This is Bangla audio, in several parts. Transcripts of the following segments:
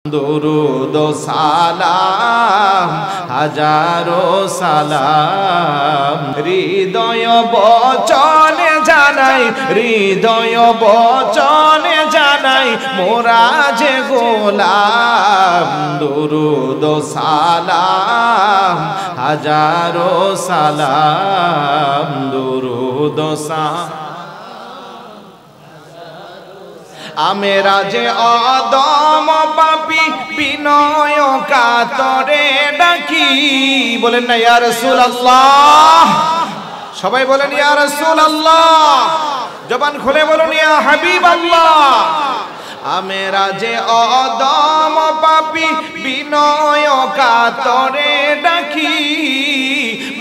দুরুদ সালাম হাজারো সালাম হৃদয় বচনে জানাই, হৃদয় বচনে জানাই মোরা যে গোলাম। দুরুদ সালাম হাজারো সালাম, দুরুদ সালাম। আমেরা যে অদম পাপী বিনয় কাতরে ডাকি, বলেন না ইয়া রাসূলুল্লাহ। সবাই বলেন ইয়া রাসূলুল্লাহ, জবান খুলে বলুন ইয়া হাবিবাল্লাহ। আমেরা যে অদম পাপী বিনয় কাতরে ডাকি,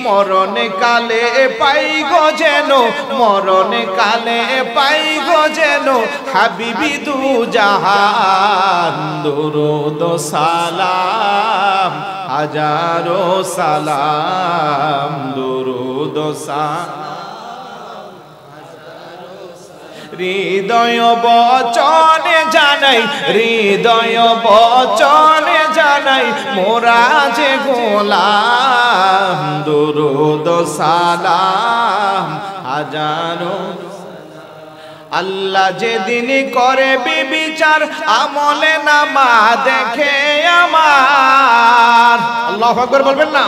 মরণ কালে পাই গো যেন, মরণ কালে পাই গো যেন হাবিবি দু জাহান। দুরুদ সালাম হাজারো সালাম, দুরুদ সালাম। হৃদয় বচনে জানাই, হৃদয় বচনে জানাই মোরা যে গোলাম। দুরুদ সালাম হাজারো। আল্লাহ যেদিন করে বিচার আমলে নামা দেখে আমার। আল্লাহু আকবার বলবেন না?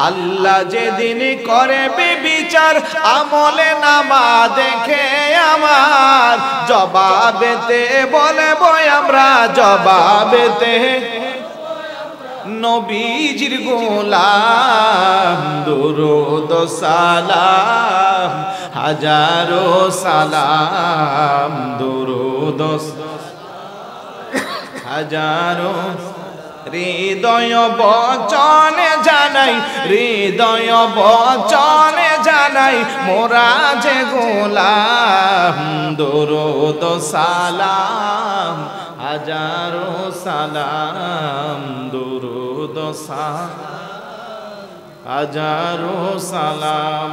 আল্লাহ যেদিন করে বিচার আমলে নামা দেখে আমার, জবাবেতে বলব আমরা, জবাবেতে নবীজির গোলাম। দুরুদ সালাম হাজারো সালাম, দুরুদ হাজারো। হৃদয় বচনে জানাই, হৃদয় বচনে জানাই মোরা যে গোলাম। দুরুদ সালাম হাজারো সালাম, দুরুদ সালাম হাজারো সালাম।